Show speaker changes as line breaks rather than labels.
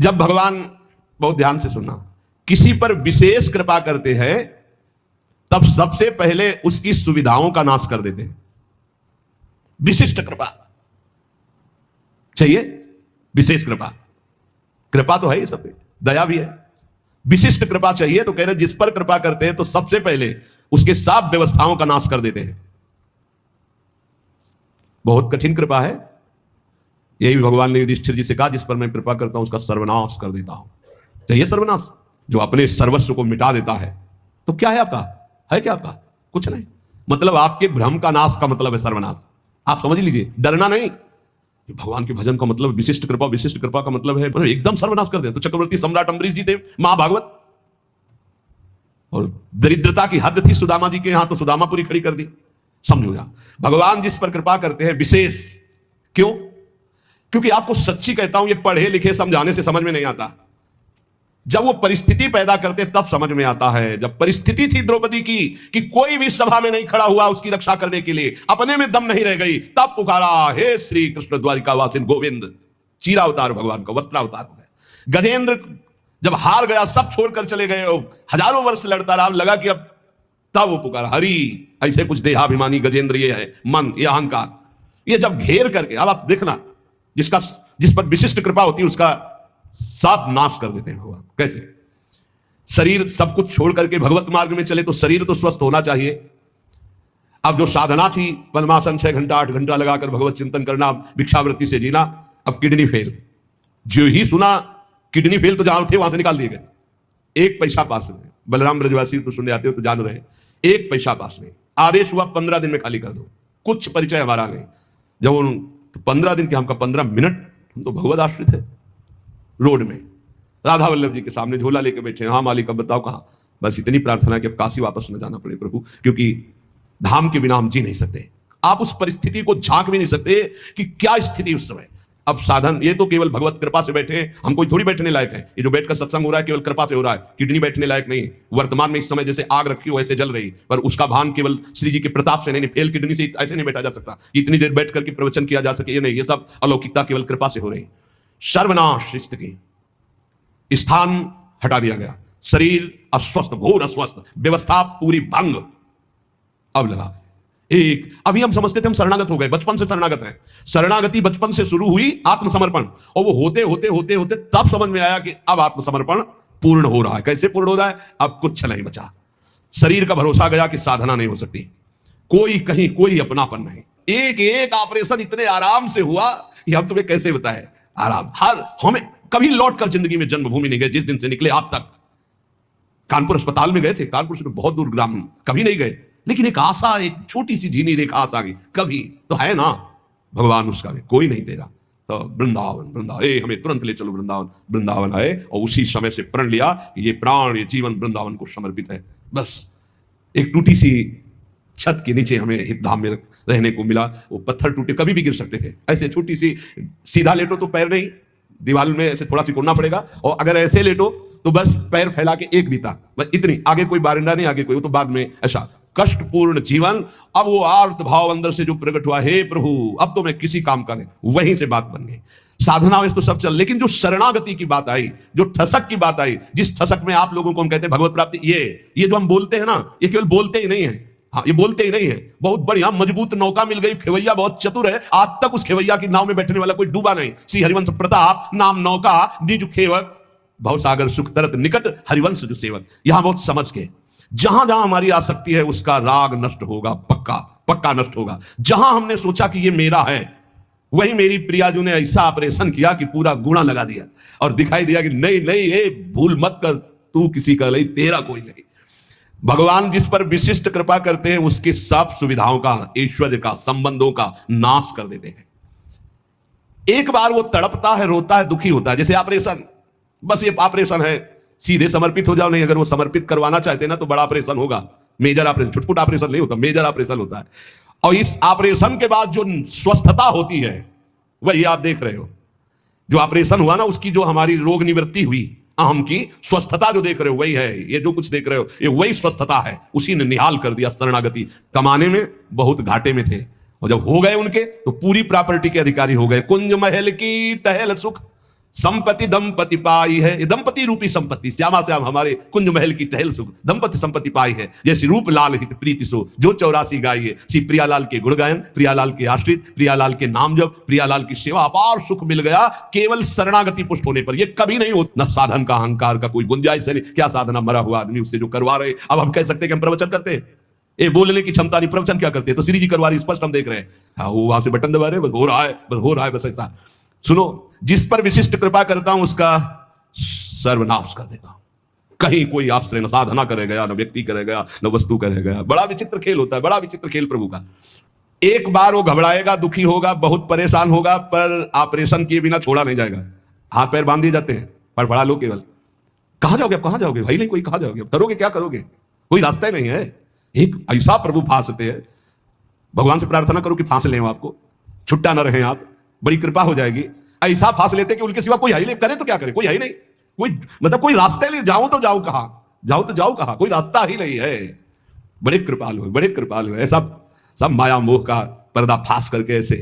जब भगवान, बहुत ध्यान से सुनना, किसी पर विशेष कृपा करते हैं तब सबसे पहले उसकी सुविधाओं का नाश कर देते हैं। विशिष्ट कृपा चाहिए, विशेष कृपा, कृपा तो है ये सब, दया भी है, विशिष्ट कृपा चाहिए तो कह रहे जिस पर कृपा करते हैं तो सबसे पहले उसके सब व्यवस्थाओं का नाश कर देते हैं। बहुत कठिन कृपा है। यही भगवान ने युधिष्ठिर जी से कहा, जिस पर मैं कृपा करता हूं उसका सर्वनाश कर देता हूं। चाहिए सर्वनाश? जो अपने सर्वस्व को मिटा देता है तो क्या है आपका? है क्या आपका? कुछ नहीं। मतलब आपके भ्रम का नाश का मतलब है सर्वनाश। आप समझ लीजिए, डरना नहीं। भगवान के भजन का मतलब विशिष्ट कृपा, विशिष्ट कृपा का मतलब है मतलब एकदम सर्वनाश कर दे। तो चक्रवर्ती सम्राट अम्बरीश जी थे, महाभागवत, और दरिद्रता की हद थी सुदामा जी के यहां, तो सुदामापुरी खड़ी कर दी। समझो जा, भगवान जिस पर कृपा करते हैं विशेष। क्यों? क्योंकि आपको सच्ची कहता हूं, ये पढ़े लिखे समझाने से समझ में नहीं आता। जब वो परिस्थिति पैदा करते तब समझ में आता है। जब परिस्थिति थी द्रौपदी की कि कोई भी सभा में नहीं खड़ा हुआ उसकी रक्षा करने के लिए, अपने में दम नहीं रह गई, तब पुकारा, हे श्री कृष्ण द्वारिकावासिन गोविंद। चीरा अवतार भगवान का, वस्त्रावतार हो गया। गजेंद्र जब हार गया, सब छोड़कर चले गए, हजारों वर्ष लड़ता रहा, लगा कि अब, तब वो पुकारा हरि। ऐसे कुछ देहाभिमानी गजेंद्र ये है, मन, ये अहंकार, ये जब घेर करके, अब आप देखना, जिस पर विशिष्ट कृपा होती है उसका सब नाश कर देते हैं भगवान। कैसे? शरीर सब कुछ छोड़ करके भगवत मार्ग में चले तो शरीर तो स्वस्थ होना चाहिए। अब जो साधना थी, पद्मासन 6 घंटा 8 घंटा लगाकर भगवत चिंतन करना, भिक्षावृत्ति से जीना, अब किडनी फेल। जो ही सुना किडनी फेल तो जहां थे वहां से निकाल दिए गए। 1 पैसा पास नहीं। बलराम ब्रजवासी तो सुनने आते हो तो जान रहे हैं, 1 पैसा पास नहीं। आदेश हुआ 15 दिन में खाली कर दो। कुछ परिचय हमारा नहीं। जब तो 15 दिन के, हमका 15 मिनट, हम तो भगवत आश्रित है। रोड में राधा वल्लभ जी के सामने झोला लेके बैठे, हाँ मालिक अब बताओ कहाँ। बस इतनी प्रार्थना कि अब काशी वापस न जाना पड़े प्रभु, क्योंकि धाम के बिना हम जी नहीं सकते। आप उस परिस्थिति को झांक भी नहीं सकते कि क्या स्थिति उस समय। अब साधन, ये तो केवल भगवत कृपा से बैठे हैं, हम कोई थोड़ी बैठने लायक है। ये जो बैठकर सत्संग हो रहा है केवल कृपा से हो रहा है। किडनी बैठने लायक नहीं। वर्तमान में इस समय जैसे आग रखी हो ऐसे जल रही, पर उसका भान केवल श्री जी के प्रताप से नहीं, फेल किडनी से ऐसे नहीं बैठा जा सकता। इतनी देर बैठ करके प्रवचन किया जा सके, ये नहीं। ये सब अलौकिकता केवल कृपा से हो रही। सर्वनाश स्थिति, स्थान हटा दिया गया, शरीर अस्वस्थ, घोर अस्वस्थ, व्यवस्था पूरी भंग। अब लगा एक, अभी हम समझते थे हम शरणागत हो गए, बचपन से शरणागत है। शरणागति बचपन से शुरू हुई, आत्मसमर्पण, और वो होते होते होते होते तब समझ में आया कि अब आत्मसमर्पण पूर्ण हो रहा है। कैसे पूर्ण हो रहा है? अब कुछ नहीं बचा। शरीर का भरोसा गया कि साधना नहीं हो सकती, कोई कहीं कोई अपनापन नहीं। एक एक ऑपरेशन इतने आराम से हुआ कि हम तुम्हें कैसे बताएं। आराम, हर हमें कभी लौट कर जिंदगी में जन्मभूमि नहीं गए। जिस दिन से निकले आप तक, कानपुर अस्पताल में गए थे, कानपुर से बहुत दूर ग्राम कभी नहीं गए, लेकिन एक आशा, एक छोटी सी झीनी रेखा आशा की कभी तो है ना। भगवान उसका भी कोई नहीं तेरा, तो वृंदावन वृंदावन, हमें तुरंत ले चलो वृंदावन। वृंदावन आए और उसी समय से प्रण लिया कि ये प्राण, ये जीवन वृंदावन को समर्पित है। बस एक टूटी सी छत के नीचे हमें हित धाम में रहने को मिला। वो पत्थर टूटे, कभी भी गिर सकते थे। ऐसे छोटी सी, सीधा लेटो तो पैर नहीं, दीवार में ऐसे थोड़ा सिकुड़ना पड़ेगा, और अगर ऐसे लेटो तो बस पैर फैला के एक बीता, बस इतनी, आगे कोई बारिंदा नहीं, आगे कोई, वो तो बाद में। ऐसा कष्टपूर्ण जीवन। अब वो आर्त भाव अंदर से जो प्रकट हुआ, हे प्रभु अब तो मैं किसी काम का नहीं, वहीं से बात बन गई। साधना में तो सब चल, लेकिन जो शरणागति की बात आई, जो ठसक की बात आई, जिस ठसक में आप लोगों को हम कहते हैं भगवत प्राप्ति, ये जो हम बोलते हैं ना, ये केवल बोलते ही नहीं है। हाँ, ये बोलते ही नहीं है। बहुत बढ़िया मजबूत नौका मिल गई, खेवैया बहुत चतुर है, आज तक उस खेवैया की नाव में बैठने वाला कोई डूबा नहीं। श्री हरिवंश प्रताप नाम नौका, निज खेवक, भवसागर सुख तरत निकट, हरिवंश जो सेवक। यहां बहुत समझ के, जहां जहां हमारी आसक्ति है उसका राग नष्ट होगा, पक्का पक्का नष्ट होगा। जहां हमने सोचा कि ये मेरा है, वही मेरी प्रियाजू ने ऐसा ऑपरेशन किया कि पूरा गुणा लगा दिया और दिखाई दिया कि नहीं नहीं, ये भूल मत कर, तू किसी का नहीं, तेरा कोई नहीं। भगवान जिस पर विशिष्ट कृपा करते हैं उसकी सब सुविधाओं का, ऐश्वर्य का, संबंधों का नाश कर देते हैं। एक बार वो तड़पता है, रोता है, दुखी होता है, जैसे ऑपरेशन, बस ये ऑपरेशन है, सीधे समर्पित हो जाओ। नहीं, अगर वो समर्पित करवाना चाहते ना तो बड़ा ऑपरेशन होगा, मेजर ऑपरेशन, छुटपुट ऑपरेशन नहीं होता, मेजर ऑपरेशन होता है। और इस ऑपरेशन के बाद जो स्वस्थता होती है वही आप देख रहे हो। जो ऑपरेशन हुआ ना, उसकी जो हमारी रोग निवृत्ति हुई, अहम की स्वस्थता जो देख रहे हो वही है। ये जो कुछ देख रहे हो ये वही स्वस्थता है, उसी ने निहाल कर दिया। शरणागति कमाने में बहुत घाटे में थे, और जब हो गए उनके तो पूरी प्रॉपर्टी के अधिकारी हो गए। कुंज महल की टहल सुख, संपत्ति दंपति पाई है, ये दंपति रूपी संपत्ति, श्यामा श्याम हमारे कुंज महल की टहल सुख, दंपति संपत्ति पाई है। जैसे रूप लाल हित प्रीति सो जो 84 गाइए, श्री प्रियालाल के गुण गायन, प्रियालाल के आश्रित, प्रियालाल के नाम जप, प्रियालाल की सेवा, अपार सुख मिल गया केवल शरणागति पुष्ट होने पर। ये कभी नहीं होता, न साधन का अहंकार का कोई गुंजाइश है। क्या साधना, मरा हुआ आदमी उससे जो करवा रहे। अब हम कह सकते हैं कि हम प्रवचन करते हैं, ये बोलने की क्षमता नहीं, प्रवचन क्या करते हैं? तो श्री जी करवा रही, स्पष्ट हम देख रहे हैं। हाँ, वो वहां से बटन दबा रहे, बस हो रहा है, बस हो रहा है, बस ऐसा। सुनो, जिस पर विशिष्ट कृपा करता हूं उसका सर्वनाश कर देता हूं। कहीं कोई आश्रय न साधना करेगा, न व्यक्ति करेगा, न वस्तु करेगा। बड़ा विचित्र खेल होता है, बड़ा विचित्र खेल प्रभु का। एक बार वो घबराएगा, दुखी होगा, बहुत परेशान होगा, पर ऑपरेशन किए बिना छोड़ा नहीं जाएगा। हाथ पैर बांध दिए जाते हैं, पड़ा लो केवल। कहां जाओगे, अब कहां जाओगे भाई? नहीं कोई, कहां जाओगे, अब करोगे क्या करोगे? कोई रास्ता ही नहीं है। एक ऐसा प्रभु फांसते हैं, भगवान से प्रार्थना करो कि फांस लें आपको, छुट्टा न रहे आप, बड़ी कृपा हो जाएगी। ऐसा फांस लेते कि उनके सिवा कोई है ही नहीं, करे तो क्या करे, कोई है ही नहीं, कोई मतलब कोई रास्ता ही नहीं। जाऊं तो जाऊं कहां, जाऊं तो जाऊं कहां, कोई रास्ता ही नहीं है। बड़े कृपालु है, बड़े कृपालु है। सब माया मोह का पर्दा फांस करके ऐसे